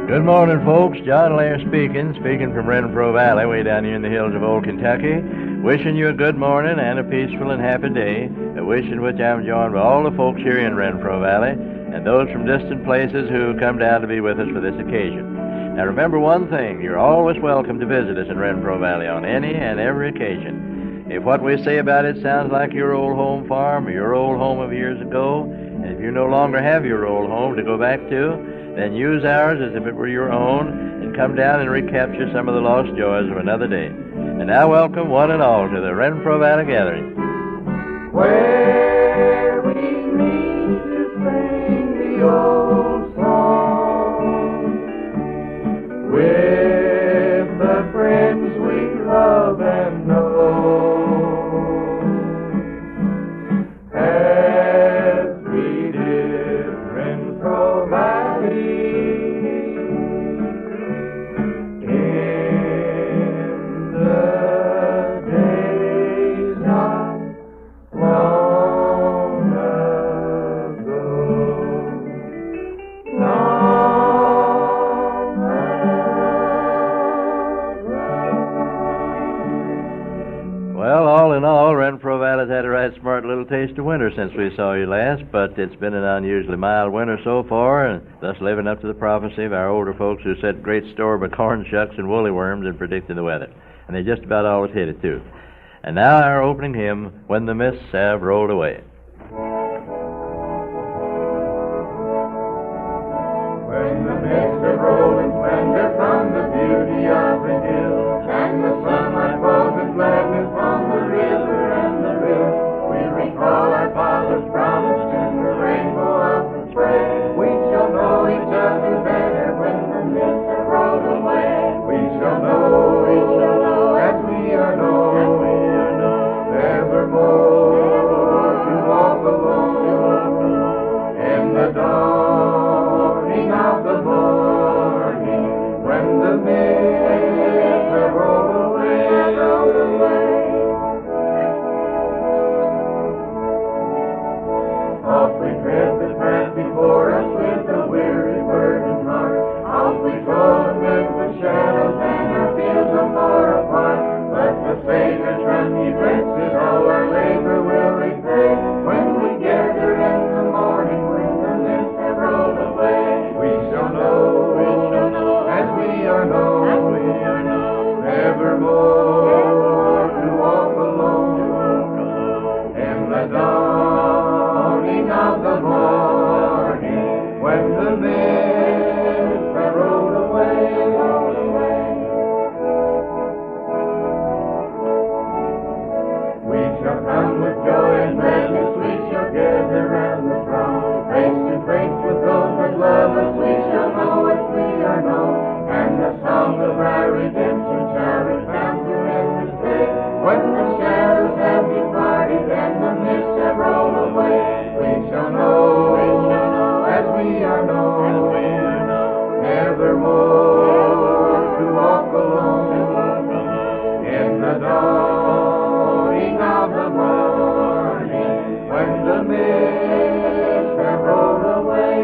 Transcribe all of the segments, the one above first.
Good morning, folks. John Lair speaking from Renfro Valley, way down here in the hills of old Kentucky. Wishing you a good morning and a peaceful and happy day, a wish in which I'm joined by all the folks here in Renfro Valley and those from distant places who come down to be with us for this occasion. Now remember one thing, you're always welcome to visit us in Renfro Valley on any and every occasion. If what we say about it sounds like your old home farm or your old home of years ago, and if you no longer have your old home to go back to, then use ours as if it were your own and come down and recapture some of the lost joys of another day. And now welcome one and all to the Renfro Valley Gathering. Where we meet to sing the old song with the friends we love and know. Had a right smart little taste of winter since we saw you last, but it's been an unusually mild winter so far, and thus living up to the prophecy of our older folks who set great store by corn shucks and woolly worms in predicting the weather. And they just about always hit it, too. And now our opening hymn, When the Mists Have Rolled Away. When the mists have rolled in splendor from the beauty of the hill, and the sunlight falls in gladness on the river, we recall our father's promise in the rainbow of the spray. We shall know each other better when the mists have rolled away. We shall know, as we are known, evermore to walk alone in the dawning of the morning when the mists have rolled away. Off we tread the path before us with a weary burdened heart. Off we go amid the shadows and our fields are far apart. Let the Savior's run he graces all our labor will repay. When we gather in the morning when the mists have rolled away, we shall know, as we are known, evermore to walk alone in the dawning of the morning when the mists have rolled away. We shall come with joy and gladness, we shall gather round the throne, face to face with those that love us, we shall know as we are known, and the song of our redemption shall resound through endless day. When the shadows have departed and the mists have rolled away, we shall know, as we are known, evermore to walk alone in the dawning of the morning when the mists have rolled away.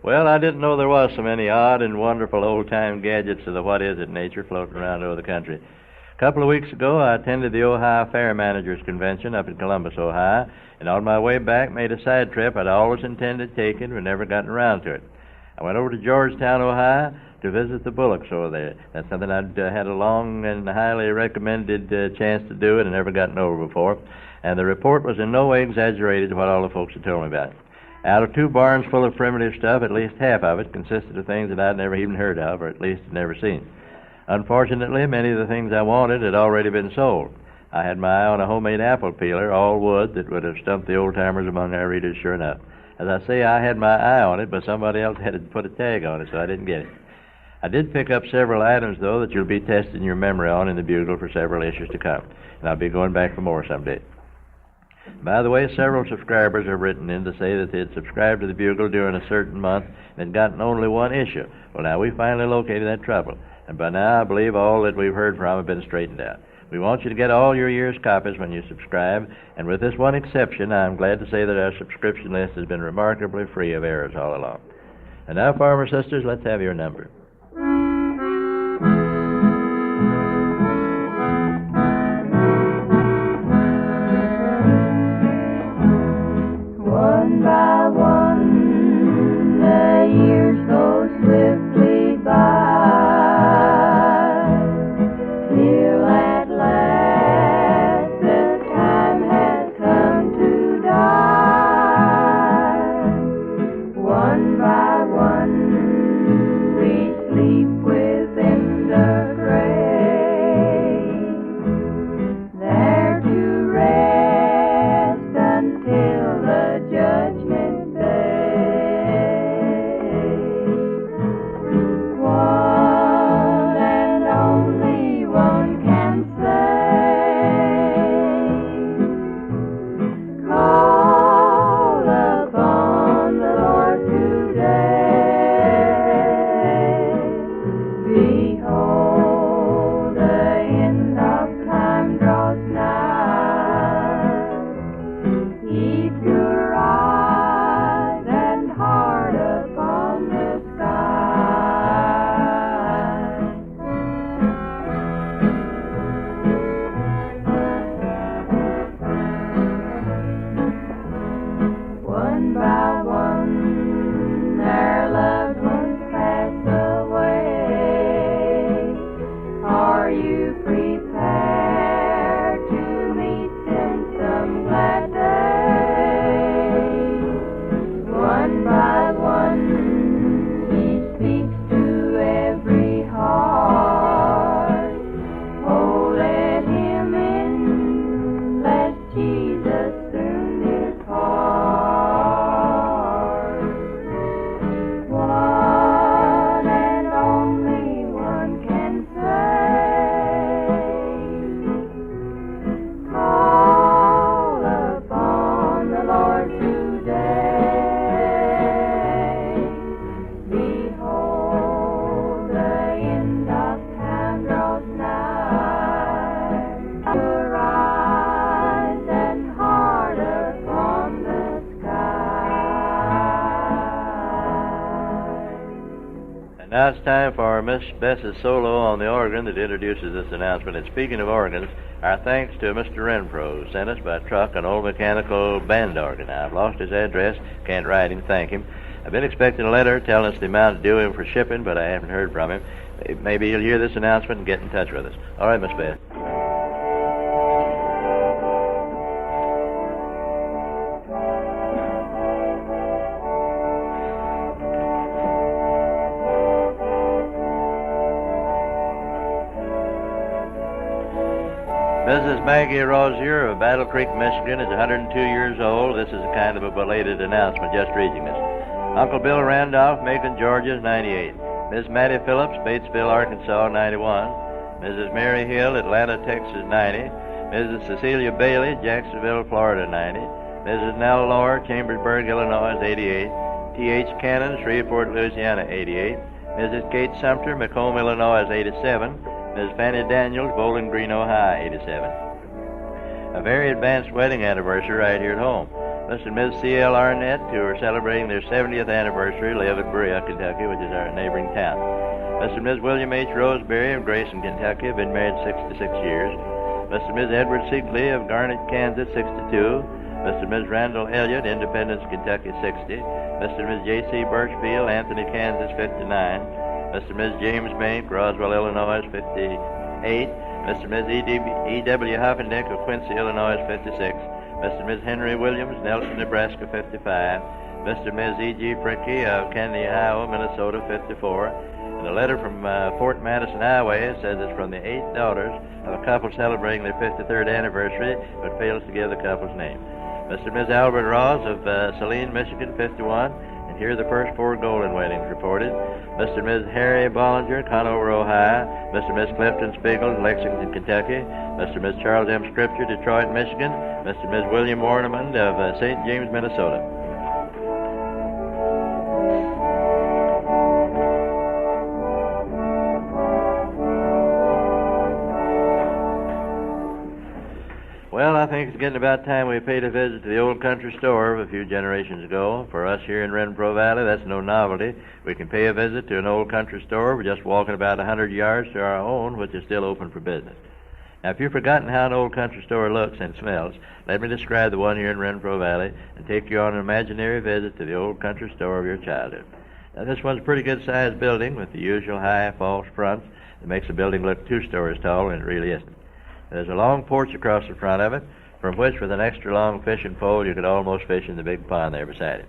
Well, I didn't know there was so many odd and wonderful old-time gadgets of the what-is-it nature floating around over the country. A couple of weeks ago, I attended the Ohio Fair Managers Convention up in Columbus, Ohio, and on my way back made a side trip I'd always intended taking but never gotten around to it. I went over to Georgetown, Ohio, to visit the bullocks over there. That's something I'd had a long and highly recommended chance to do it and never gotten over before, and the report was in no way exaggerated to what all the folks had told me about it. Out of 2 barns full of primitive stuff, at least half of it consisted of things that I'd never even heard of, or at least had never seen. Unfortunately, many of the things I wanted had already been sold. I had my eye on a homemade apple peeler, all wood, that would have stumped the old-timers among our readers sure enough. As I say, I had my eye on it, but somebody else had to put a tag on it, so I didn't get it. I did pick up several items, though, that you'll be testing your memory on in the Bugle for several issues to come, and I'll be going back for more someday. By the way, several subscribers have written in to say that they had subscribed to the Bugle during a certain month and had gotten only 1 issue. Well, now, we finally located that trouble, and by now I believe all that we've heard from have been straightened out. We want you to get all your year's copies when you subscribe, and with this one exception, I'm glad to say that our subscription list has been remarkably free of errors all along. And now, Farmer Sisters, let's have your number. One by one, the years go swiftly by, till at last the time has come to die. One by one, we sleep within the grave, there to rest until the judgment day. One and only one can say, call upon the Lord today. Behold, the end of time draws nigh. Keep your eyes and heart upon the sky. One by one, their loved ones pass away. Are you prepared to meet them some glad day? One by one, he speaks to every heart. Oh, let him in, let Jesus soon depart. One and only one can say, call upon the Lord today. Behold, the end of time draws nigh. Your eyes and heart upon the sky. And now it's time for Miss Bess's solo on the organ that introduces this announcement. And speaking of organs, our thanks to Mr. Renfro, who sent us by truck an old mechanical band organ. I've lost his address, can't write him, thank him. I've been expecting a letter telling us the amount due him for shipping, but I haven't heard from him. Maybe he'll hear this announcement and get in touch with us. All right, Miss Bess. Mrs. Maggie Rosier of Battle Creek, Michigan is 102 years old. This is a kind of a belated announcement, just reaching us. Uncle Bill Randolph, Macon, Georgia, is 98. Miss Mattie Phillips, Batesville, Arkansas, 91. Mrs. Mary Hill, Atlanta, Texas, 90. Mrs. Cecilia Bailey, Jacksonville, Florida, 90. Mrs. Nell Lohr, Chambersburg, Illinois, 88. T.H. Cannon, Shreveport, Louisiana, 88. Mrs. Kate Sumter, Macomb, Illinois, 87. Ms. Fanny Daniels, Bowling Green, Ohio, 87. A very advanced wedding anniversary right here at home. Mr. and Ms. C.L. Arnett, who are celebrating their 70th anniversary, live at Berea, Kentucky, which is our neighboring town. Mr. and Ms. William H. Roseberry of Grayson, Kentucky, have been married 66 years. Mr. and Ms. Edward Sigley of Garnet, Kansas, 62. Mr. and Ms. Randall Elliott, Independence, Kentucky, 60. Mr. and Ms. J.C. Birchfield, Anthony, Kansas, 59. Mr. and Ms. James Bank, Roswell, Illinois, 58. Mr. and Ms. E.W. Huffendick of Quincy, Illinois, 56. Mr. and Ms. Henry Williams, Nelson, Nebraska, 55. Mr. and Ms. E.G. Fricky of Kennedy, Iowa, Minnesota, 54. And a letter from Fort Madison, Iowa says it's from the 8 daughters of a couple celebrating their 53rd anniversary, but fails to give the couple's name. Mr. and Ms. Albert Ross of Saline, Michigan, 51. And here are the first 4 golden weddings reported. Mr. and Ms. Harry Bollinger, Conover, Ohio. Mr. and Ms. Clifton Spiegel, Lexington, Kentucky. Mr. and Ms. Charles M. Scripture, Detroit, Michigan. Mr. and Ms. William Ornament of St. James, Minnesota. I think it's getting about time we paid a visit to the old country store of a few generations ago. For us here in Renfro Valley, that's no novelty. We can pay a visit to an old country store. We're just walking about 100 yards to our own, which is still open for business. Now, if you've forgotten how an old country store looks and smells, let me describe the one here in Renfro Valley and take you on an imaginary visit to the old country store of your childhood. Now, this one's a pretty good-sized building with the usual high false fronts that makes the building look 2 stories tall when it really isn't. There's a long porch across the front of it, from which, with an extra long fishing pole, you could almost fish in the big pond there beside it.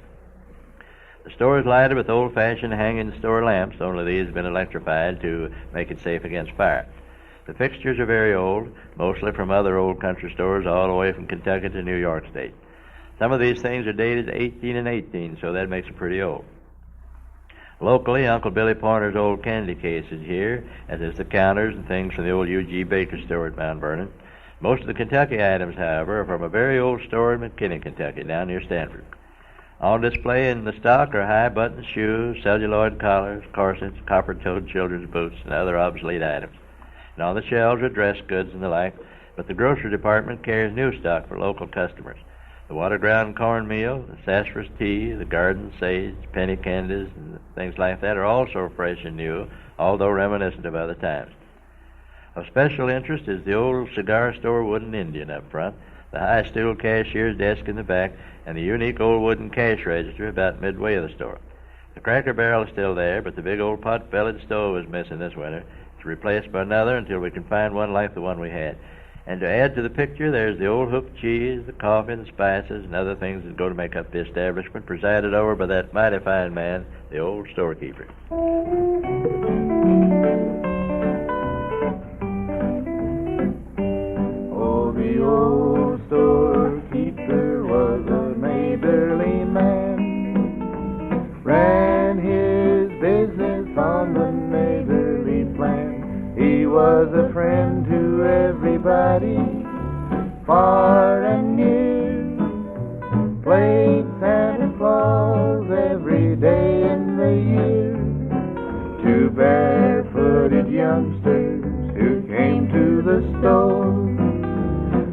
The store is lighted with old-fashioned hanging store lamps, only these have been electrified to make it safe against fire. The fixtures are very old, mostly from other old country stores all the way from Kentucky to New York State. Some of these things are dated 1818, so that makes them pretty old. Locally, Uncle Billy Pointer's old candy case is here, as is the counters and things from the old U.G. Baker store at Mount Vernon. Most of the Kentucky items, however, are from a very old store in McKinney, Kentucky, down near Stanford. On display in the stock are high-button shoes, celluloid collars, corsets, copper-toed children's boots, and other obsolete items. And on the shelves are dress goods and the like, but the grocery department carries new stock for local customers. The water-ground cornmeal, the sassafras tea, the garden sage, penny candies, and things like that are also fresh and new, although reminiscent of other times. Of special interest is the old cigar store wooden Indian up front, the high stool cashier's desk in the back, and the unique old wooden cash register about midway of the store. The Cracker Barrel is still there, but the big old pot-bellied stove is missing this winter. It's replaced by another until we can find one like the one we had. And to add to the picture, there's the old hoop cheese, the coffee, the spices, and other things that go to make up the establishment, presided over by that mighty fine man, the old storekeeper. Oh, the old storekeeper was a neighborly man, ran his business on the neighborly plan. He was a friend to everybody, far and near, played Santa Claus every day in the year, to barefooted youngsters who came to the store,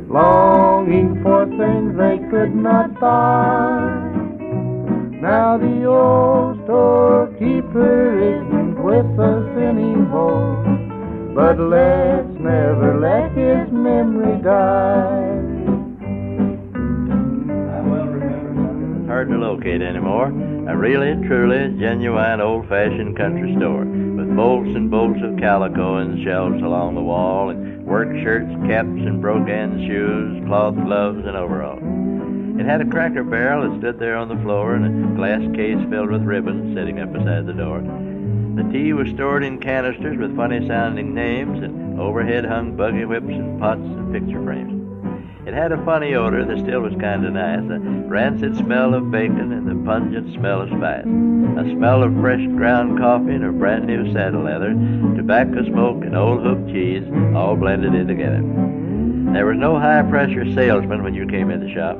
longing for things they could not buy. Now the old storekeeper isn't with us anymore, but let's never let his memory die. I well remember it's hard to locate anymore. A really, truly, genuine, old-fashioned country store, with bolts and bolts of calico in the shelves along the wall, and work shirts, caps, and brogan shoes, cloth gloves, and overalls. It had a Cracker Barrel that stood there on the floor, and a glass case filled with ribbons sitting up beside the door. The tea was stored in canisters with funny-sounding names, and overhead hung buggy whips and pots and picture frames. It had a funny odor that still was kind of nice, a rancid smell of bacon and a pungent smell of spice, a smell of fresh ground coffee and of brand-new saddle leather, tobacco smoke and old hoop cheese, all blended in together. There was no high-pressure salesman when you came in the shop.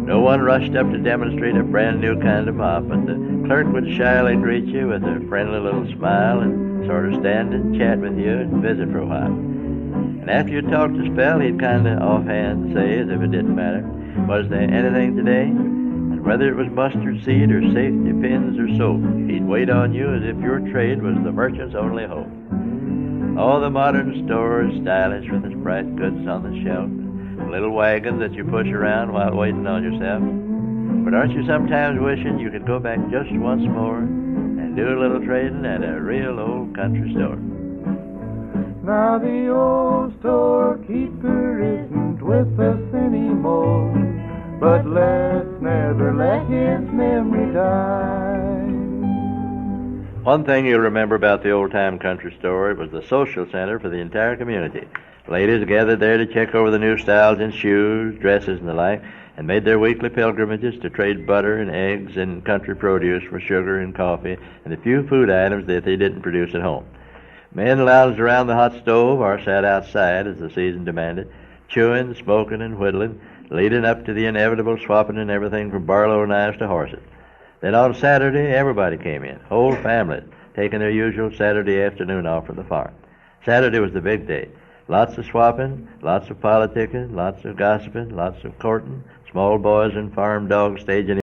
No one rushed up to demonstrate a brand-new kind of mop, but the clerk would shyly greet you with a friendly little smile and sort of stand and chat with you and visit for a while. And after you'd talked a spell, he'd kind of offhand say, as if it didn't matter, "Was there anything today?" And whether it was mustard seed or safety pins or soap, he'd wait on you as if your trade was the merchant's only hope. All the modern stores, stylish with its bright goods on the shelf, little wagons that you push around while waiting on yourself. But aren't you sometimes wishing you could go back just once more and do a little trading at a real old country store? Now the old storekeeper isn't with us anymore, but let's never let his memory die. One thing you'll remember about the old-time country store, it was the social center for the entire community. Ladies gathered there to check over the new styles in shoes, dresses, and the like, and made their weekly pilgrimages to trade butter and eggs and country produce for sugar and coffee and the few food items that they didn't produce at home. Men lounged around the hot stove or sat outside as the season demanded, chewing, smoking, and whittling, leading up to the inevitable swapping in everything from barlow knives to horses. Then on Saturday, everybody came in, whole families, taking their usual Saturday afternoon off from the farm. Saturday was the big day. Lots of swapping, lots of politicking, lots of gossiping, lots of courting, small boys and farm dogs staging